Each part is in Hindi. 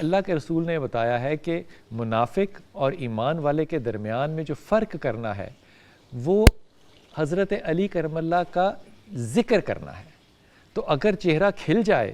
अल्लाह के रसूल ने बताया है कि मुनाफिक और ईमान वाले के दरमियान में जो फ़र्क करना है वो हज़रत अली करमल्ला का ज़िक्र करना है। तो अगर चेहरा खिल जाए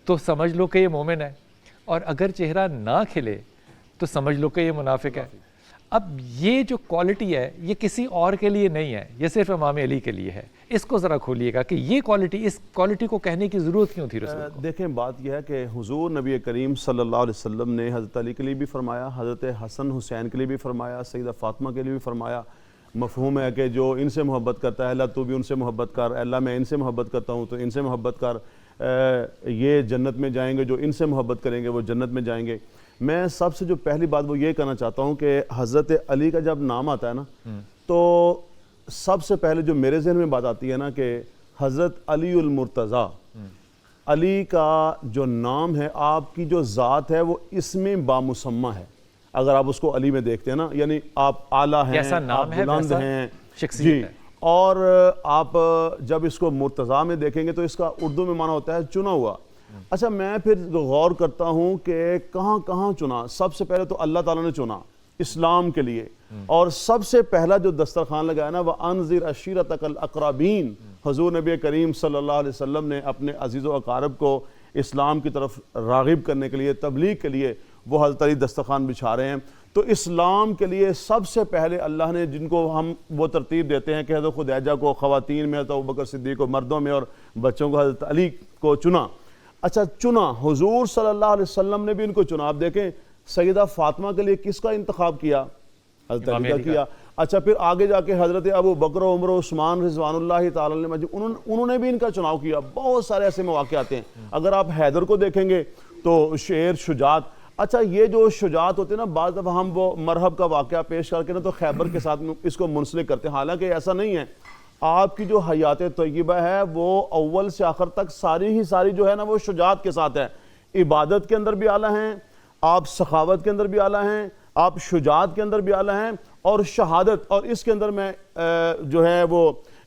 तो समझ लो कि ये मोमिन है, और अगर चेहरा ना खिले तो समझ लो कि ये मुनाफिक है। अब ये जो क्वालिटी है ये किसी और के लिए नहीं है, ये सिर्फ इमाम अली के लिए है। इसको ज़रा खोलिएगा कि ये क्वालिटी, इस क्वालिटी को कहने की ज़रूरत क्यों थी रसूल को? देखें, बात यह है कि हुजूर नबी करीम सल्लल्लाहु अलैहि वसल्लम ने हज़रत अली के लिए भी फरमाया, हज़रत हसन हुसैन के लिए भी फरमाया, सैयदा फ़ातिमा के लिए भी फरमाया। मफ़हूम है कि जो इनसे मोहब्बत करता है, अल्लाह तू भी उनसे मोहब्बत कर, अल्लाह मैं इनसे मोहब्बत करता हूँ तो इनसे मोहब्बत कर, ये जन्नत में जाएंगे, जो इनसे मोहब्बत करेंगे वो जन्नत में जाएंगे। मैं सबसे जो पहली बात वो ये कहना चाहता हूँ कि हज़रत अली का जब नाम आता है ना, तो सबसे पहले जो मेरे जहन में बात आती है ना कि हज़रत अली उल मुर्तज़ा, अली का जो नाम है, आपकी जो ज़ात है वो इसमें बामुसम्मा है। अगर आप उसको अली में देखते हैं ना, यानी आप आला हैं, आप बुलंद हैं जी। और आप जब इसको मुर्तज़ा में देखेंगे तो इसका उर्दू में माना होता है चुना हुआ। अच्छा, मैं फिर गौर करता हूँ कि कहाँ कहाँ चुना। सबसे पहले तो अल्लाह ताला ने चुना इस्लाम के लिए, और सबसे पहला जो दस्तरखान लगाया ना, वह अनज़िर अशीरतकल अक़रबीन, हुज़ूर नबी करीम सल्लल्लाहु अलैहि वसल्लम ने अपने अज़ीज़ व अक़ारब को इस्लाम की तरफ राग़िब करने के लिए, तबलीग के लिए वो हज़रत अली दस्तरखान बिछा रहे हैं। तो इस्लाम के लिए सबसे पहले अल्लाह ने, जिनको हम वो तरतीब देते हैं कि हज़रत खुदैजा को ख़वातीन में, तो अबू बकर सिद्दीक़ को मर्दों में, और बच्चों को हज़रत अली को चुना। अच्छा, चुना हुज़ूर सल्लल्लाहु अलैहि वसल्लम ने भी इनको चुना। आप देखें, सैयदा फ़ातिमा के लिए किसका इंतखाब किया? हज़रत अली का किया। अच्छा, फिर आगे जाके हज़रत अबू बकर, उमर, उस्मान रिज़वानुल्लाहि ताला अलैहि मजमईन, उन्होंने भी इनका चुनाव किया। बहुत सारे ऐसे मौके आते हैं। अगर आप हैदर को देखेंगे तो शेर, शुजात। अच्छा, ये जो शुजात होते हैं ना, बाद दफ़ा हम वो मरहब का वाक़या पेश करके ना तो खैबर के साथ इसको मुंसलिक करते हैं, हालांकि ऐसा नहीं है। आपकी जो हयात तय्यबा है वो अव्वल से आखिर तक सारी ही सारी जो है ना वो शुजात के साथ है। इबादत के अंदर भी आला हैं, आप सखावत के अंदर भी आला हैं, आप शुजात के अंदर भी आला हैं, और शहादत। और इसके अंदर मैं जो है वो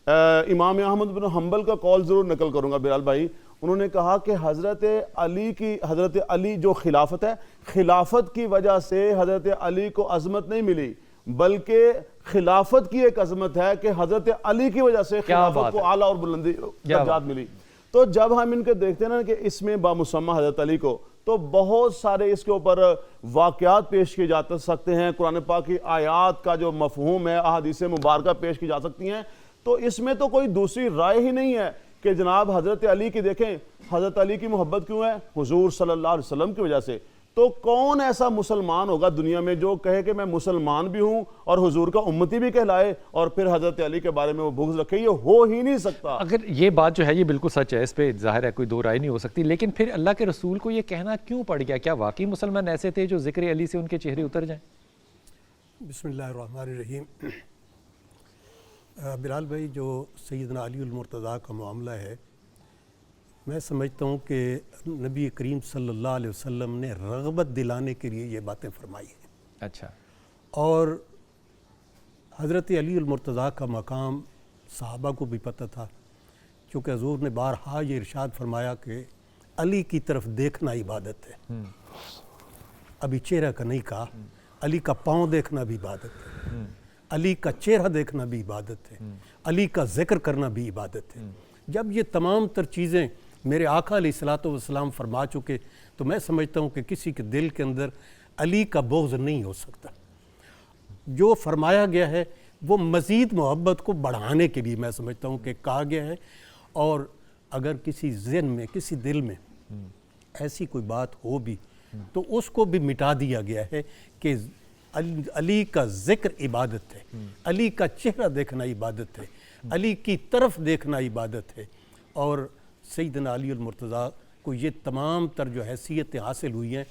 इमाम अहमद बिन हम्बल का कौल ज़रूर नकल करूँगा बिलाल भाई। उन्होंने कहा कि हज़रत अली जो खिलाफत है, खिलाफत की वजह से हज़रत अली को अज़मत नहीं मिली, बल्कि खिलाफत की एक अज़मत है कि हज़रत अली की वजह से खिलाफत को आला और बुलंदी दर्जात मिली। तो जब हम इनके देखते हैं ना कि इसमें बामुसम्मा हज़रत अली को, तो बहुत सारे इसके ऊपर वाक़यात पेश किए जा सकते हैं। कुरान पाक की आयात का जो मफ़हूम है, अहादीस मुबारका पेश की जा सकती हैं। तो इसमें तो कोई दूसरी राय ही नहीं है कि जनाब हज़रत अली की देखें, हज़रत अली की मोहब्बत क्यों है? हुजूर सल्लल्लाहु अलैहि वसल्लम की वजह से। तो कौन ऐसा मुसलमान होगा दुनिया में जो कहे कि मैं मुसलमान भी हूं और हुजूर का उम्मती भी कहलाए, और फिर हज़रत अली के बारे में वो बुग़्ज़ रखे? ये हो ही नहीं सकता। अगर ये बात जो है ये बिल्कुल सच है, इस पे जाहिर है कोई दो राय नहीं हो सकती। लेकिन फिर अल्लाह के रसूल को ये कहना क्यों पड़ गया? क्या वाकई मुसलमान ऐसे थे जो ज़िक्र अली से उनके चेहरे उतर जाएं? बिस्मिल्लाहिर्रहमानिर्रहीम। बिलाल भाई, जो सैयदना अली उल मुर्तज़ा का मामला है, मैं समझता हूँ कि नबी करीम सल्लल्लाहु अलैहि वसल्लम ने रग़बत दिलाने के लिए ये बातें फरमाई हैं। अच्छा। और हज़रत अली उल मुर्तज़ा का मकाम सहाबा को भी पता था, क्योंकि हुज़ूर ने बारहा ये इरशाद फरमाया कि अली की तरफ देखना इबादत है। अभी चेहरा का नहीं कहा, अली का पाँव देखना भी इबादत है, अली का चेहरा देखना भी इबादत है, अली का ज़िक्र करना भी इबादत है। जब ये तमाम तर चीज़ें मेरे आका अलैहिस्सलातु वस्सलाम फरमा चुके, तो मैं समझता हूँ कि किसी के दिल के अंदर अली का बोझ नहीं हो सकता। जो फरमाया गया है वो मज़ीद मोहब्बत को बढ़ाने के लिए मैं समझता हूँ कि कहा गया है। और अगर किसी ज़हन में, किसी दिल में ऐसी कोई बात हो भी, तो उसको भी मिटा दिया गया है कि अली का ज़िक्र इबादत है, अली का चेहरा देखना इबादत है, अली की तरफ देखना इबादत है। और सैयदना अली उल मुर्तज़ा को ये तमाम तर जो हैसियतें हासिल हुई हैं,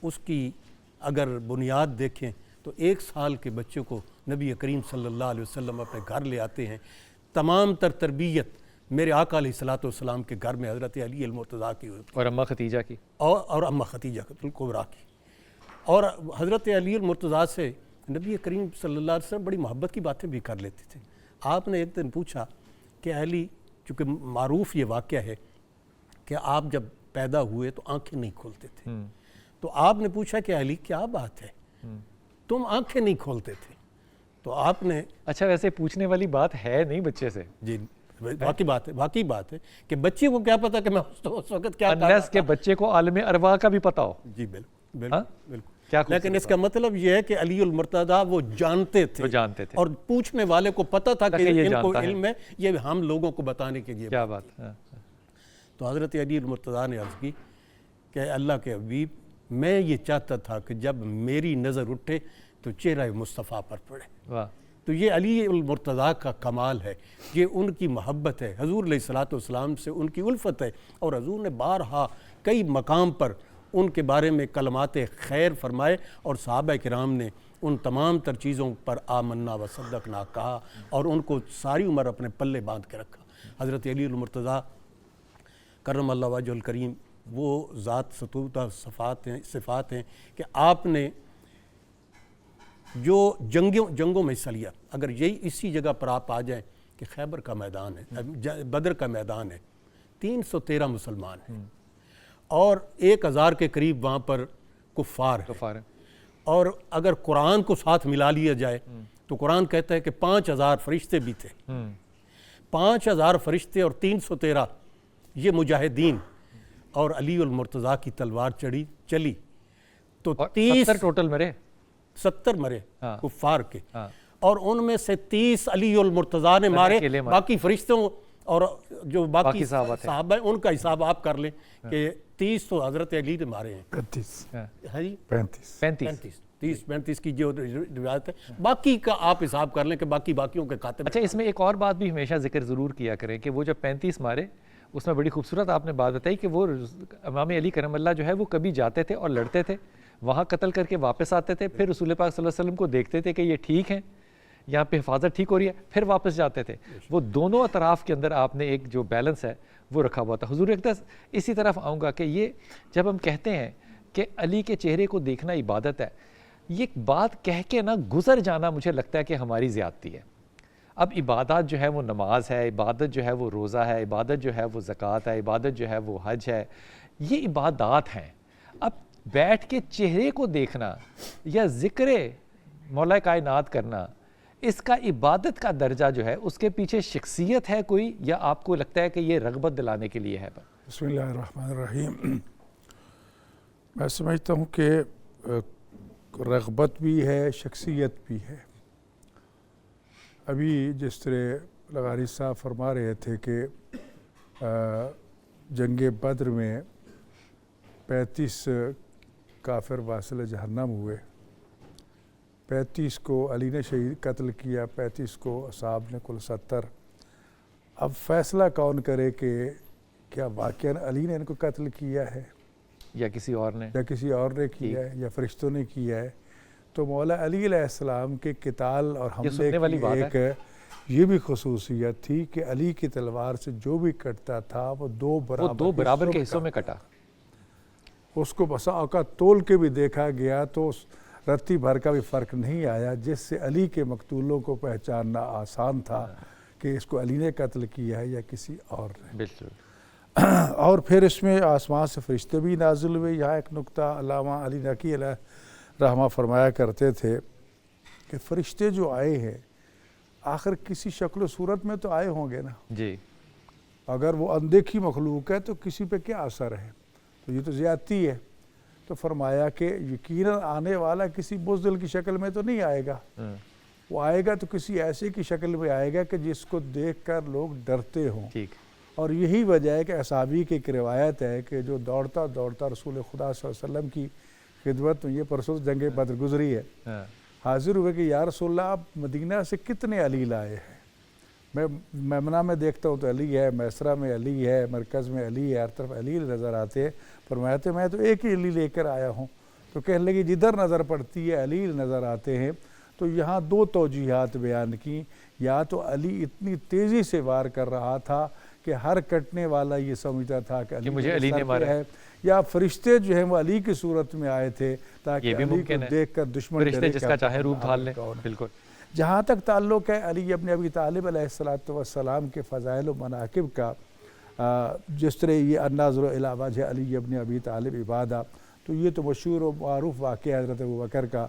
उसकी अगर बुनियाद देखें तो 1 साल के बच्चे को नबी करीम सल्लल्लाहु अलैहि वसल्लम अपने घर ले आते हैं। तमाम तर तरबियत मेरे आका अलैहिस्सलातु वस्सलाम के घर में हज़रत अली उल मुर्तज़ा की और अम्मा खतीजा की, और अम्मा खतीजा कुबरा की। और हज़रत अली उल मुर्तज़ा से नबी करीम सल्लल्लाहु अलैहि वसल्लम बड़ी मोहब्बत की बातें भी कर लेते थे। आपने एक दिन पूछा कि अली, चूँकि मारूफ ये वाक़या है कि आप जब पैदा हुए तो आंखें नहीं खोलते थे, तो आपने पूछा कि अली क्या बात है, तुम आंखें नहीं खोलते थे। तो आपने अच्छा, वैसे पूछने वाली बात है नहीं बच्चे से जी, वाकई बात है कि बच्चे को क्या पता कि मैं उस वक्त क्या कर रहा अनलेस के था। बच्चे को आलम अरवा का भी पता हो। जी बिल्कुल हाँ? बिल्कुल। क्या लेकिन इसका मतलब यह है कि अली उल मुर्तज़ा वो जानते थे, वो जानते थे और पूछने वाले को पता था कि ये इनको जानता है। इल्म है, ये हम लोगों को बताने के लिए। क्या बात। हाँ। तो हज़रत अली उल मुर्तज़ा ने अर्ज़ की कि अल्लाह के हबीब, मैं ये चाहता था कि जब मेरी नज़र उठे तो चेहरा मुस्तफ़ा पर पड़े। वाह। तो ये अली उल मुर्तज़ा का कमाल है, ये उनकी मोहब्बत है, हजूर अलैहिस्सलाम से उनकी उल्फत है। और हजूर ने बारहा कई मकाम पर उनके बारे में कलमात खैर फरमाए, और सहाबा किराम ने उन तमाम तर चीज़ों पर आमन्ना व सद्दक़ना कहा और उनको सारी उम्र अपने पल्ले बांध के रखा। हज़रत अली उल मुर्तज़ा करम अल्लाह वजहुल करीम वो ज़ात सतूता सिफ़ात हैं कि आपने जो जंगों में हिस्सा लिया, अगर यही इसी जगह पर आप आ जाएं कि खैबर का मैदान है, बदर का मैदान है, 313 मुसलमान हैं और 1000 के करीब वहाँ पर कुफ़ार हैं, और अगर कुरान को साथ मिला लिया जाए तो कुरान कहता है कि 5000 फरिश्ते भी थे। 5000 फरिश्ते और 313 ये मुजाहिदीन, और अली उल मुर्तज़ा की तलवार चली तो 30 टोटल मरे, 70 मरे हाँ। कुफ़ार के, हाँ। और उनमें से 30 अली उल मुर्तज़ा ने मारे, बाकी फरिश्तों और जो बाकी साहब हैं उनका हिसाब आप कर लें कि 30 तो हज़रत अली ने मारे हैं। 35 की जो रिवायत है, बाकी का आप हिसाब कर लें कि बाकियों के कातिल। अच्छा, इसमें एक और बात भी हमेशा जिक्र ज़रूर किया करें कि वो जब 35 मारे, उसमें बड़ी खूबसूरत आपने बात बताई कि वो इमाम अली करमल्ला जो है वो कभी जाते थे और लड़ते थे, वहाँ कत्ल करके वापस आते थे, फिर रसूल पाक सल्लल्लाहु अलैहि वसल्लम को देखते थे कि ये ठीक हैं, यहाँ पे हिफाजत ठीक हो रही है, फिर वापस जाते थे। वो दोनों अतराफ़ के अंदर आपने एक जो बैलेंस है वो रखा हुआ था। हुजूर अक़दस इसी तरफ आऊँगा कि ये जब हम कहते हैं कि अली के चेहरे को देखना इबादत है, ये बात कह के ना गुजर जाना मुझे लगता है कि हमारी ज़्यादती है। अब इबादत जो है वो नमाज है, इबादत जो है वो रोज़ा है, इबादत जो है वो ज़कात है, इबादत जो है वो हज है, ये इबादत हैं। अब बैठ के चेहरे को देखना या ज़िक्र मौला कायनात करना, इसका इबादत का दर्जा जो है उसके पीछे शख्सियत है कोई, या आपको लगता है कि ये रग़बत दिलाने के लिए है? बिस्मिल्लाहिर्रहमानिर्रहीम। मैं समझता हूँ कि रग़बत भी है, शख्सियत भी है। अभी जिस तरह लगारी साहब फरमा रहे थे कि जंग बद्र में 35 काफिर वासिल जहन्नम हुए, 35 को अली ने शहीद कत्ल किया, 35 को असहाब ने कुल 70। अब फैसला कौन करे कि क्या वाक़ई अली ने इनको कत्ल किया है या किसी और ने किया है या फरिश्तों ने किया है। तो मौला अली अलैहिस्सलाम के किताल और हमले की एक ये भी खुसूसियत थी कि अली की तलवार से जो भी कटता था वो दो बराबर के हिस्सों में कटा। उसको बसा औकात तोल के भी देखा गया तो रत्ती भर का भी फ़र्क नहीं आया, जिससे अली के मकतूलों को पहचानना आसान था कि इसको अली ने कत्ल किया है या किसी और ने। बिल्कुल। और फिर इसमें आसमान से फरिश्ते भी नाजिल हुए। यहाँ एक नुक्ता अल्लामा अली नकी रहमा फरमाया करते थे कि फ़रिश्ते जो आए हैं आखिर किसी शक्ल सूरत में तो आए होंगे ना जी, अगर वो अनदेखी मखलूक है तो किसी पे क्या असर है, तो ये तो ज़्यादती है। तो फरमाया कि यकीनन आने वाला किसी बुज़दिल की शक्ल में तो नहीं आएगा, वो आएगा तो किसी ऐसे की शक्ल में आएगा कि जिसको देखकर लोग डरते हों। ठीक। और यही वजह है कि असहाबी की एक रिवायत है कि जो दौड़ता दौड़ता रसूल खुदा सल्लल्लाहु अलैहि वसल्लम की खिदमत में, ये परसों जंग बद्र गुजरी है, हाजिर हुए कि या रसूलल्लाह आप मदीना से कितने अली लाए हैं? मैं मेमना में देखता हूँ तो अली है, मैसरा में अली है, मरकज़ में अली है, हर तरफ अली नज़र आते हैं। फरमाते मैं तो एक ही अली लेकर आया हूँ। तो कहने लगी जिधर नज़र पड़ती है अली नज़र आते हैं। तो यहाँ दो तौजीहात बयान की, या तो अली इतनी तेज़ी से वार कर रहा था कि हर कटने वाला ये समझता था कि अली मुझे अली ने मारा है, या फरिश्ते जो हैं वो अली की सूरत में आए थे ताकि अली को देखकर दुश्मन फरिश्ते जिसका चाहे रूप धार ले। बिल्कुल। जहाँ तक ताल्लुक़ है अली इब्न अबी तालिब अलैहिस्सलाम के फ़ज़ाइल व मनाक़िब का, जिस तरह ये अन्नाज़ुरु इला वजह अली इब्न अबी तालिब इबादा, तो तो ये तो मशहूर और मारूफ वाक़या हज़रत अबू बकर का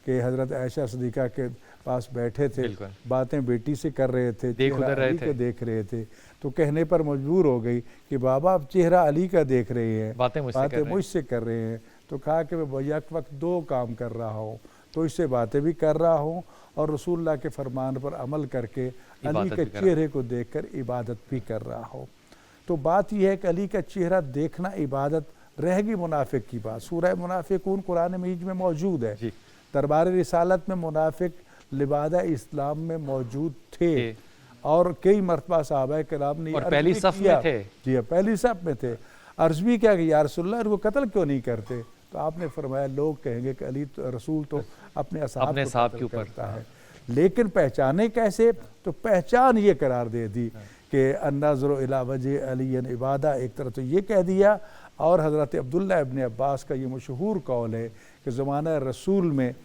कि हज़रत आयशा सिद्दीक़ा के पास बैठे थे, बातें बेटी से कर रहे थे, चेहरा अली का देख रहे थे, तो कहने पर मजबूर हो गई कि बाबा आप चेहरा अली का देख रहे हैं, बातें मुझसे कर रहे हैं। तो कहा कि मैं एक वक्त दो काम कर रहा हूँ, तो इससे बातें भी कर रहा हूँ और रसूलुल्लाह के फरमान पर अमल करके अली के चेहरे को देखकर इबादत भी कर रहा हूँ। तो बात यह है कि अली का चेहरा देखना इबादत रहेगी। मुनाफिक की बात सूरह मुनाफिकून कुरान मजीद में मौजूद है। दरबार रिसालत में मुनाफिक लिबादा इस्लाम में मौजूद थे और कई मरतबा सहाबा कराम ने पहली सफ में थे। जी हाँ, पहली सफ में थे। अर्ज भी क्या कि या रसूलल्लाह इनको कत्ल क्यों नहीं करते? तो आपने फरमाया लोग कहेंगे कि अली तो रसूल तो अपने असहाब को कत्ल करता है, लेकिन पहचाने कैसे? तो पहचान ये करार दे दी कि अन्नाज़ुरु इला वजह अली इबादा, एक तरह तो ये कह दिया। और हज़रत अब्दुल्लाह इब्न अब्बास का ये मशहूर कौल है कि ज़माना रसूल में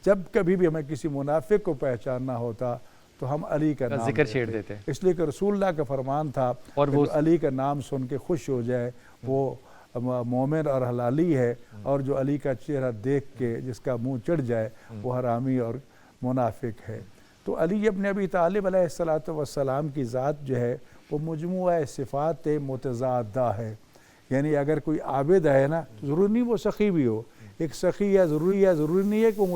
जब कभी भी हमें किसी मुनाफिक को पहचानना होता तो हम अली का नाम जिक्र छेड़ देते, इसलिए कि रसूलुल्लाह का फरमान था और वो अली का नाम सुन के खुश हो जाए वो मोमिन और हलाली है, और जो अली का चेहरा देख के जिसका मुंह चढ़ जाए वो हरामी और मुनाफिक है। तो अली इब्न अबी तालिब अलैहिस्सलातु वस्सलाम की ज़ात जो है वो मजमूआ सिफ़ात मुतज़ादा है। यानी अगर कोई आबिद है ना, ज़रूरी नहीं वो सखी भी हो, एक सखी या ज़रूरी नहीं है कि वो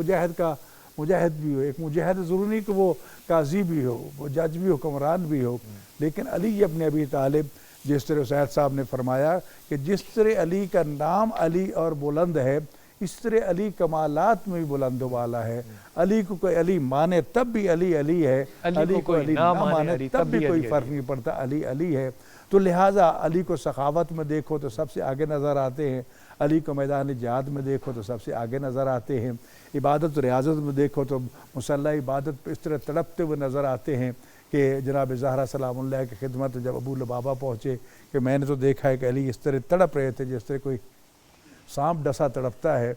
मुजाहिद भी हो, एक मुजाहिद ज़रूरी नहीं कि वो काजी भी हो, वो जज भी, हुक्मरान भी हो। लेकिन अली इब्न अबी तालिब, जिस तरह सैयद साहब ने फरमाया कि जिस तरह अली का नाम अली और बुलंद है, इस तरह अली कमालात में भी बुलंद वाला है। अली को कोई अली माने तब भी अली अली है, अली को अली ना माने तब भी कोई फ़र्क नहीं पड़ता, अली अली है। तो लिहाजा अली को सखावत में देखो तो सबसे आगे नज़र आते हैं, अली को मैदान जिहाद में देखो तो सबसे आगे नज़र आते हैं, इबादत रियाजत में देखो तो मुसल्ला इबादत पर इस तरह तड़पते हुए नज़र आते हैं कि जनाब ज़हरा सलामुल्लाह की खिदमत जब अबू लबाबा पहुँचे कि मैंने तो देखा है कि अली इस तरह तड़प रहे थे जिस तरह कोई सांप डसा तड़पता है।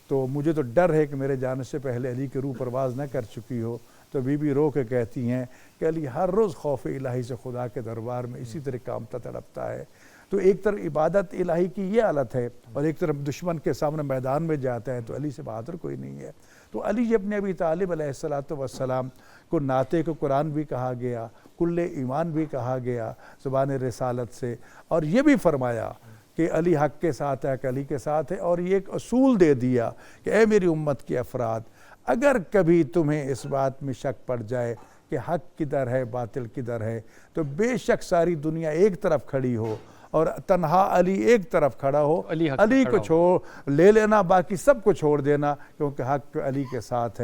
तो मुझे तो डर है कि मेरे जाने से पहले अली की रूह परवाज़ न कर चुकी हो। तो बीबी रो के कहती हैं कि अली हर रोज़ खौफ इलाही से खुदा के दरबार में इसी तरह कामता तड़पता है। तो एक तरफ इबादत इलाही की ये हालत है और एक तरफ दुश्मन के सामने मैदान में जाता है, तो अली से बहादुर कोई नहीं है। तो अली इब्न अबी तालिब अलैहिस्सलातु वस्सलाम को नाते को कुरान भी कहा गया, कुल्ले ईमान भी कहा गया ज़ुबान रिसालत से, और ये भी फरमाया कि अली हक़ के साथ है, अली के साथ है। और ये एक असूल दे दिया कि ए मेरी उम्मत के अफराद, अगर कभी तुम्हें इस बात में शक पड़ जाए कि हक़ किधर है बातिल किधर है, तो बेशक सारी दुनिया एक तरफ खड़ी हो और तन्हा अली एक तरफ खड़ा हो, अली को छोड़ ले लेना, बाकी सब को छोड़ देना, क्योंकि हक़ अली के साथ है।